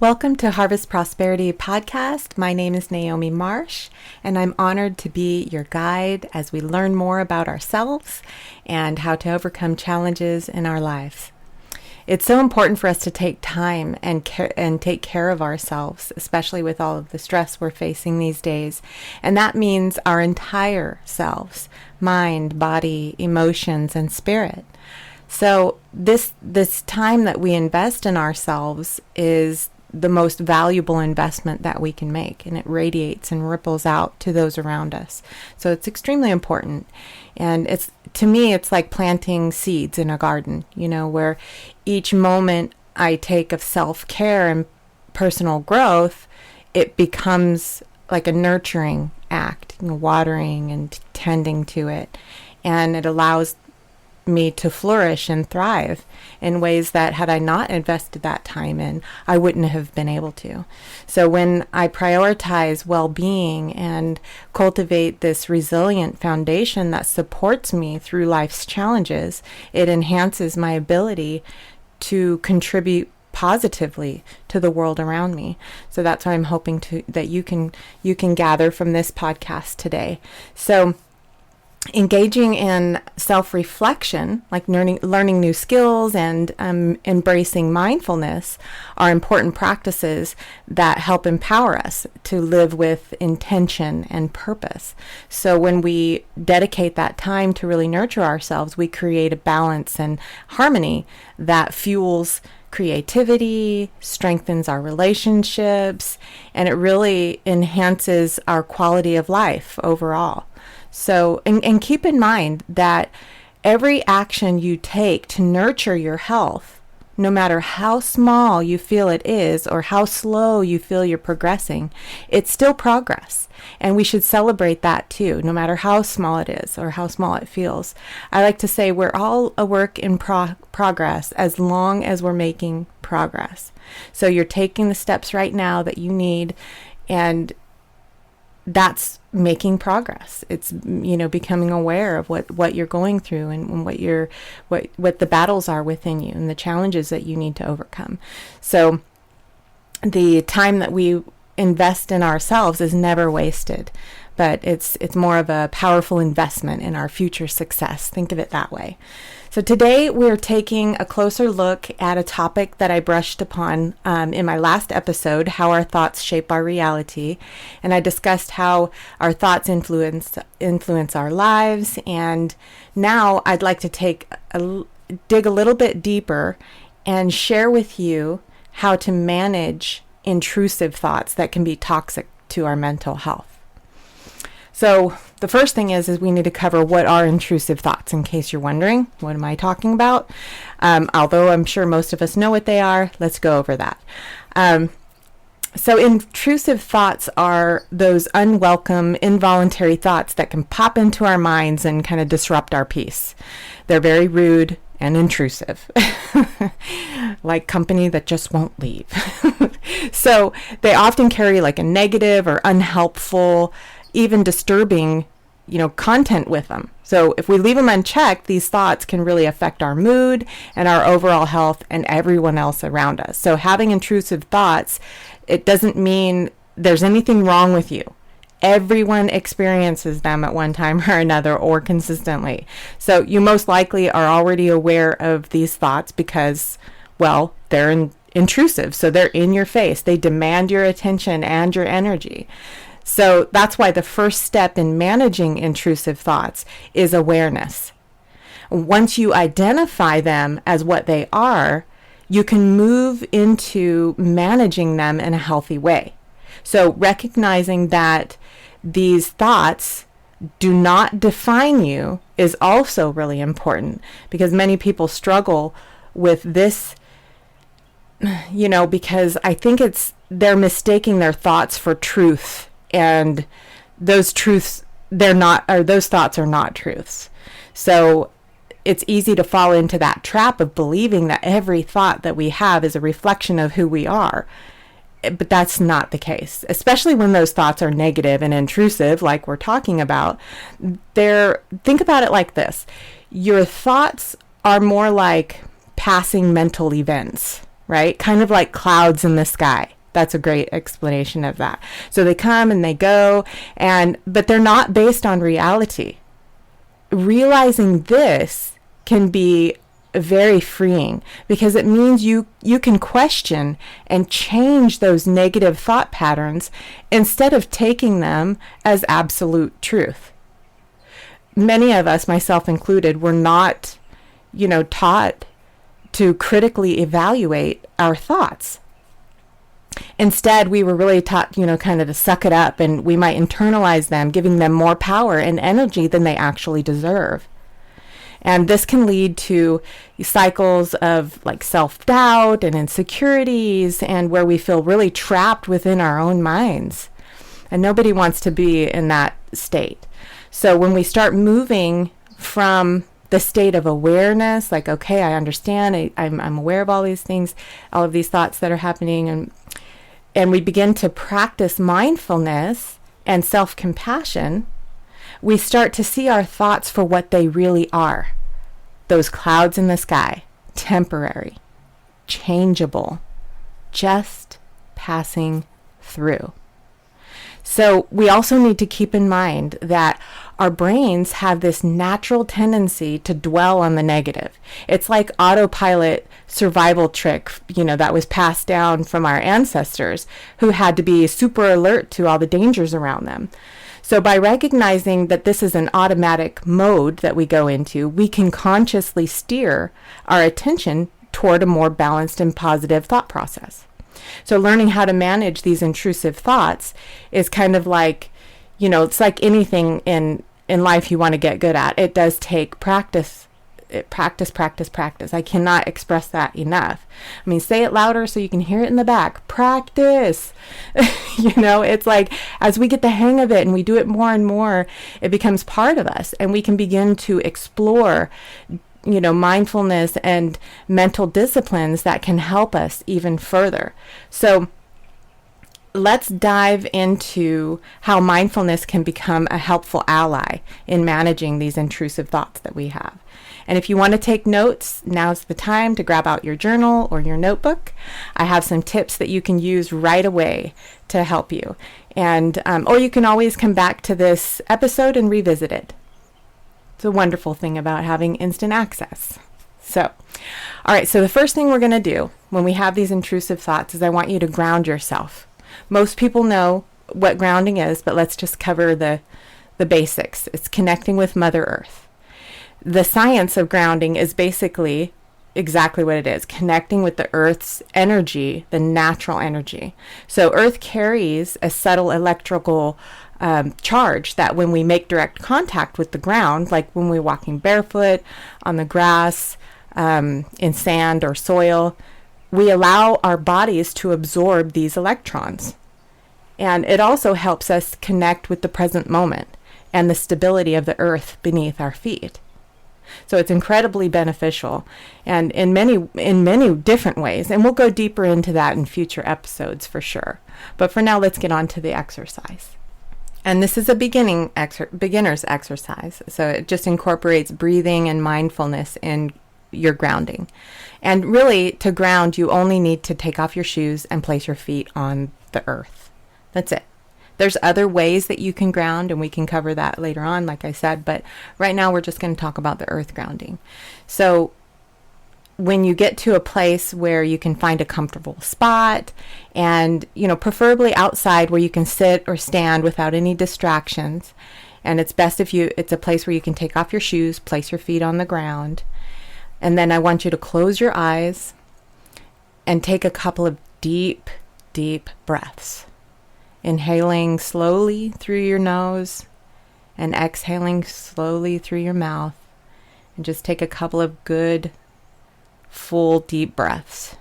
Welcome to Harvest Prosperity Podcast. My name is Naomi Marsh, and I'm honored to be your guide as we learn more about ourselves and how to overcome challenges in our lives. It's so important for us to take time and take care of ourselves, especially with all of the stress we're facing these days. And that means our entire selves, mind, body, emotions, and spirit. So this time that we invest in ourselves is the most valuable investment that we can make, and it radiates and ripples out to those around us. So it's extremely important. And to me, it's like planting seeds in a garden, where each moment I take of self-care and personal growth, it becomes like a nurturing act, watering and tending to it. And it allows me to flourish and thrive in ways that, had I not invested that time in, I wouldn't have been able to. So when I prioritize well-being and cultivate this resilient foundation that supports me through life's challenges, it enhances my ability to contribute positively to the world around me. So that's what I'm hoping that you can gather from this podcast today. So engaging in self-reflection, like learning new skills and embracing mindfulness, are important practices that help empower us to live with intention and purpose. So when we dedicate that time to really nurture ourselves, we create a balance and harmony that fuels creativity, strengthens our relationships, and it really enhances our quality of life overall. So, and keep in mind that every action you take to nurture your health, no matter how small you feel it is or how slow you feel you're progressing, it's still progress. And we should celebrate that too, no matter how small it is or how small it feels. I like to say we're all a work in progress as long as we're making progress. So you're taking the steps right now that you need, and that's making progress. It's, becoming aware of what you're going through and what the battles are within you and the challenges that you need to overcome. So the time that we invest in ourselves is never wasted, but it's more of a powerful investment in our future success. Think of it that way. So today we're taking a closer look at a topic that I brushed upon in my last episode, how our thoughts shape our reality. And I discussed how our thoughts influence our lives. And now I'd like to dig a little bit deeper and share with you how to manage intrusive thoughts that can be toxic to our mental health. So the first thing is we need to cover what are intrusive thoughts, in case you're wondering, what am I talking about? Although I'm sure most of us know what they are, let's go over that. So intrusive thoughts are those unwelcome, involuntary thoughts that can pop into our minds and kind of disrupt our peace. They're very rude and intrusive, like company that just won't leave. So they often carry like a negative or unhelpful, even disturbing, content with them. So if we leave them unchecked, these thoughts can really affect our mood and our overall health and everyone else around us. So having intrusive thoughts, it doesn't mean there's anything wrong with you. Everyone experiences them at one time or another, or consistently. So you most likely are already aware of these thoughts because, well, they're intrusive. So they're in your face. They demand your attention and your energy. So that's why the first step in managing intrusive thoughts is awareness. Once you identify them as what they are, you can move into managing them in a healthy way. So recognizing that these thoughts do not define you is also really important, because many people struggle with this, because I think they're mistaking their thoughts for truth. And those thoughts are not truths. So it's easy to fall into that trap of believing that every thought that we have is a reflection of who we are. But that's not the case, especially when those thoughts are negative and intrusive, like we're talking about. Think about it like this. Your thoughts are more like passing mental events. right? Kind of like clouds in the sky. That's a great explanation of that. So they come and they go, but they're not based on reality. Realizing this can be very freeing, because it means you can question and change those negative thought patterns instead of taking them as absolute truth. Many of us, myself included, were not, taught to critically evaluate our thoughts. Instead, we were really taught, kind of to suck it up, and we might internalize them, giving them more power and energy than they actually deserve. And this can lead to cycles of like self-doubt and insecurities, and where we feel really trapped within our own minds. And nobody wants to be in that state. So when we start moving from the state of awareness, like, okay, I understand, I'm aware of all these things, all of these thoughts that are happening, and we begin to practice mindfulness and self-compassion, we start to see our thoughts for what they really are. Those clouds in the sky, temporary, changeable, just passing through. So we also need to keep in mind that our brains have this natural tendency to dwell on the negative. It's like autopilot survival trick, that was passed down from our ancestors, who had to be super alert to all the dangers around them. So by recognizing that this is an automatic mode that we go into, we can consciously steer our attention toward a more balanced and positive thought process. So learning how to manage these intrusive thoughts is kind of like, it's like anything in life you want to get good at. It does take practice. Practice. I cannot express that enough. I mean, say it louder so you can hear it in the back. Practice. It's like as we get the hang of it and we do it more and more, it becomes part of us, and we can begin to explore mindfulness and mental disciplines that can help us even further. So let's dive into how mindfulness can become a helpful ally in managing these intrusive thoughts that we have. And if you want to take notes, now's the time to grab out your journal or your notebook. I have some tips that you can use right away to help you. And or you can always come back to this episode and revisit it. It's a wonderful thing about having instant access. So, all right, so the first thing we're going to do when we have these intrusive thoughts is I want you to ground yourself. Most people know what grounding is, but let's just cover the basics. It's connecting with Mother Earth. The science of grounding is basically exactly what it is, connecting with the Earth's energy, the natural energy. So Earth carries a subtle electrical charge that when we make direct contact with the ground, like when we're walking barefoot on the grass, in sand or soil, we allow our bodies to absorb these electrons. And it also helps us connect with the present moment and the stability of the earth beneath our feet. So it's incredibly beneficial, and in many different ways. And we'll go deeper into that in future episodes for sure. But for now, let's get on to the exercise. And this is a beginner's exercise. So it just incorporates breathing and mindfulness in your grounding. And really, to ground, you only need to take off your shoes and place your feet on the earth. That's it. There's other ways that you can ground, and we can cover that later on, like I said. But right now, we're just going to talk about the earth grounding. So when you get to a place where you can find a comfortable spot, and, preferably outside where you can sit or stand without any distractions. And it's best if it's a place where you can take off your shoes, place your feet on the ground. And then I want you to close your eyes and take a couple of deep, deep breaths. Inhaling slowly through your nose and exhaling slowly through your mouth. And just take a couple of good, full, deep breaths.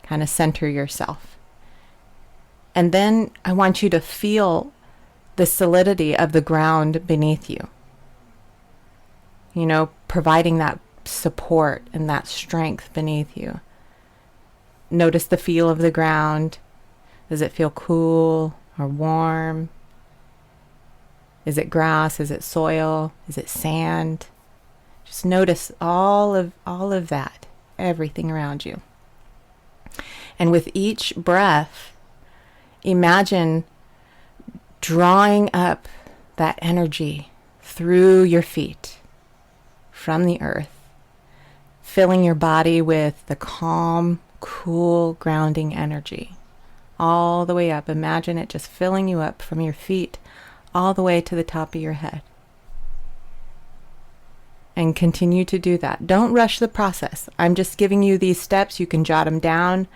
Kind of center yourself. And then I want you to feel the solidity of the ground beneath you. Providing that support and that strength beneath you. Notice the feel of the ground. Does it feel cool or warm? Is it grass? Is it soil? Is it sand? Just notice all of that, everything around you. And with each breath, imagine drawing up that energy through your feet from the earth, filling your body with the calm, cool, grounding energy all the way up. Imagine it just filling you up from your feet all the way to the top of your head. And continue to do that. Don't rush the process. I'm just giving you these steps. You can jot them down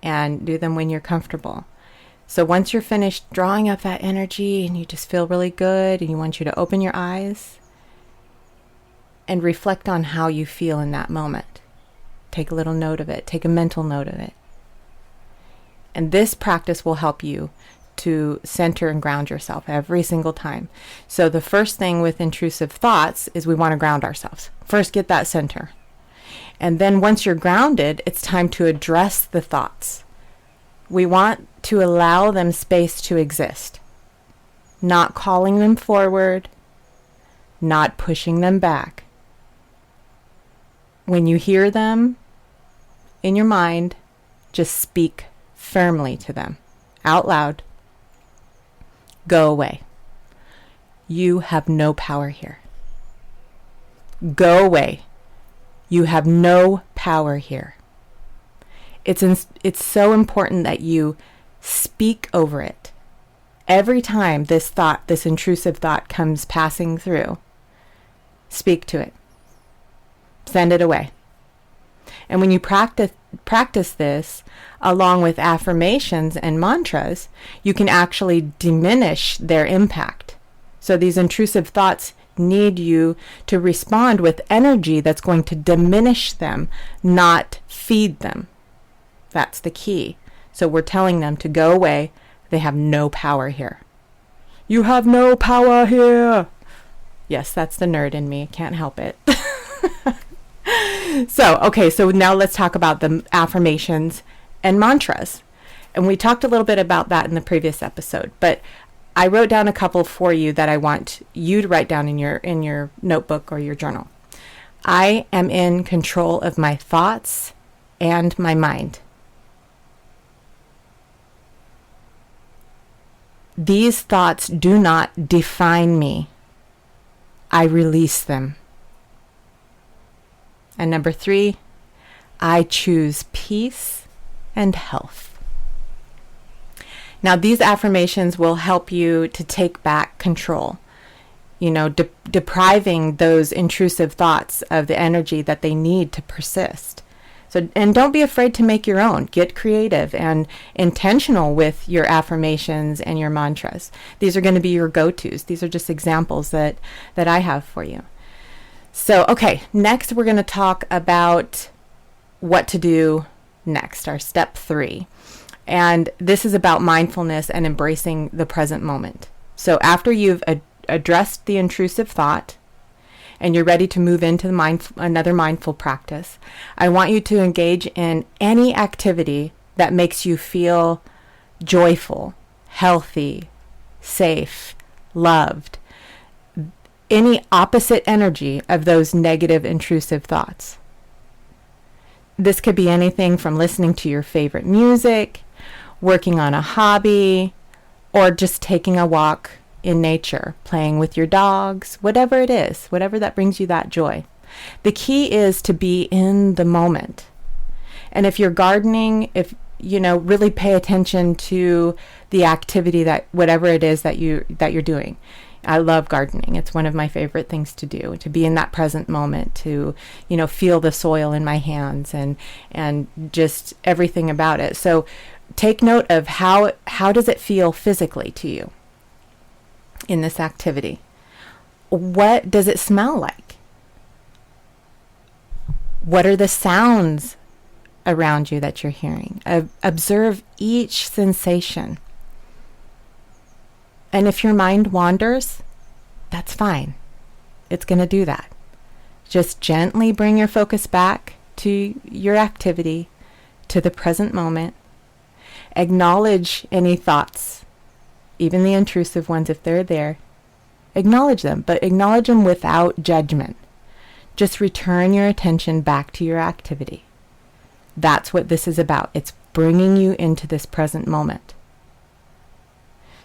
and do them when you're comfortable. So once you're finished drawing up that energy and you just feel really good and you want you to open your eyes and reflect on how you feel in that moment. Take a little note of it. Take a mental note of it. And this practice will help you to center and ground yourself every single time. So the first thing with intrusive thoughts is we want to ground ourselves. First, get that center. And then once you're grounded, it's time to address the thoughts. We want to allow them space to exist, not calling them forward, not pushing them back. When you hear them in your mind, just speak firmly to them out loud. Go away. You have no power here. Go away. You have no power here. It's so important that you speak over it. Every time this thought, this intrusive thought comes passing through, speak to it. Send it away. And when you practice this along with affirmations and mantras, you can actually diminish their impact. So these intrusive thoughts need you to respond with energy that's going to diminish them, not feed them. That's the key. So we're telling them to go away. They have no power here. You have no power here. Yes, that's the nerd in me. Can't help it. So now let's talk about the affirmations and mantras. And we talked a little bit about that in the previous episode, but I wrote down a couple for you that I want you to write down in your notebook or your journal. I am in control of my thoughts and my mind. These thoughts do not define me. I release them. And number 3, I choose peace and health. Now, these affirmations will help you to take back control, depriving those intrusive thoughts of the energy that they need to persist. So, and don't be afraid to make your own. Get creative and intentional with your affirmations and your mantras. These are going to be your go-tos. These are just examples that I have for you. So, okay, next we're going to talk about what to do next, our step 3. And this is about mindfulness and embracing the present moment. So after you've addressed the intrusive thought and you're ready to move into another mindful practice, I want you to engage in any activity that makes you feel joyful, healthy, safe, loved. Any opposite energy of those negative intrusive thoughts. This could be anything from listening to your favorite music, working on a hobby, or just taking a walk in nature, playing with your dogs, whatever it is, whatever that brings you that joy. The key is to be in the moment. And if you're gardening, really pay attention to the activity that whatever it is that you're doing. I love gardening. It's one of my favorite things to do, to be in that present moment, to, feel the soil in my hands and just everything about it. So take note of how does it feel physically to you in this activity? What does it smell like? What are the sounds around you that you're hearing? Observe each sensation. And if your mind wanders, that's fine. It's going to do that. Just gently bring your focus back to your activity, to the present moment. Acknowledge any thoughts, even the intrusive ones if they're there. Acknowledge them, but acknowledge them without judgment. Just return your attention back to your activity. That's what this is about. It's bringing you into this present moment.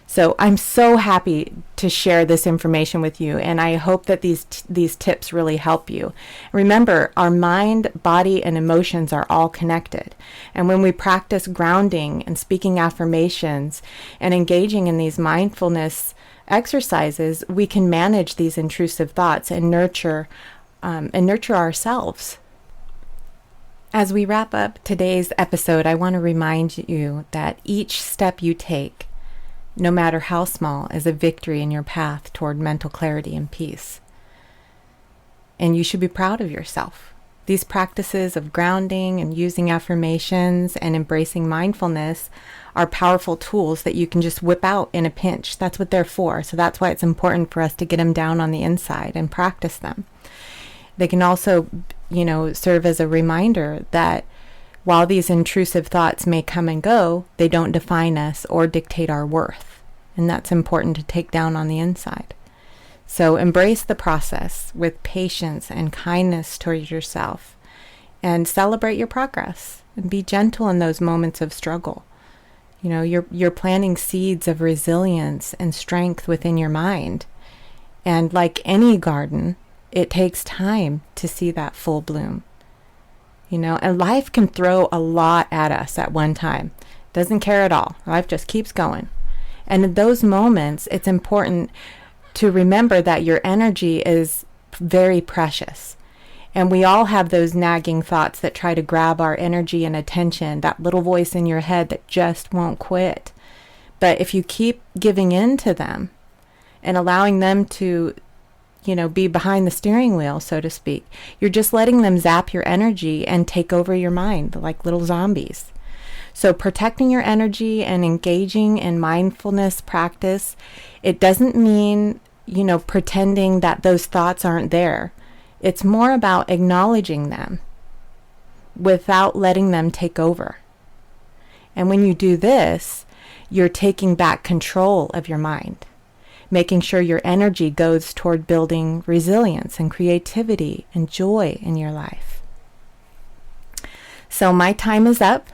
So I'm so happy to share this information with you, and I hope that these tips really help you. Remember, our mind, body, and emotions are all connected. And when we practice grounding and speaking affirmations and engaging in these mindfulness exercises, we can manage these intrusive thoughts and nurture ourselves. As we wrap up today's episode, I want to remind you that each step you take, no matter how small, is a victory in your path toward mental clarity and peace. And you should be proud of yourself. These practices of grounding and using affirmations and embracing mindfulness are powerful tools that you can just whip out in a pinch. That's what they're for. So that's why it's important for us to get them down on the inside and practice them. They can also, serve as a reminder that while these intrusive thoughts may come and go, they don't define us or dictate our worth. And that's important to take down on the inside. So embrace the process with patience and kindness towards yourself, and celebrate your progress and be gentle in those moments of struggle. You're planting seeds of resilience and strength within your mind. And like any garden, it takes time to see that full bloom. And life can throw a lot at us at one time. Doesn't care at all. Life just keeps going. And in those moments, it's important to remember that your energy is very precious. And we all have those nagging thoughts that try to grab our energy and attention, that little voice in your head that just won't quit. But if you keep giving in to them and allowing them to be behind the steering wheel, so to speak, you're just letting them zap your energy and take over your mind like little zombies. So protecting your energy and engaging in mindfulness practice, it doesn't mean, pretending that those thoughts aren't there. It's more about acknowledging them without letting them take over. And when you do this, you're taking back control of your mind, making sure your energy goes toward building resilience and creativity and joy in your life. So my time is up,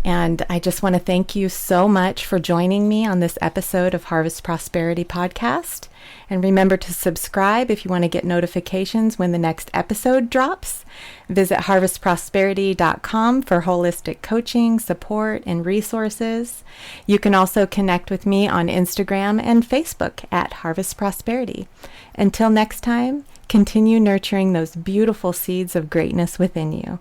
and I just want to thank you so much for joining me on this episode of Harvest Prosperity Podcast. And remember to subscribe if you want to get notifications when the next episode drops. Visit harvestprosperity.com for holistic coaching, support, and resources. You can also connect with me on Instagram and Facebook at Harvest Prosperity. Until next time, continue nurturing those beautiful seeds of greatness within you.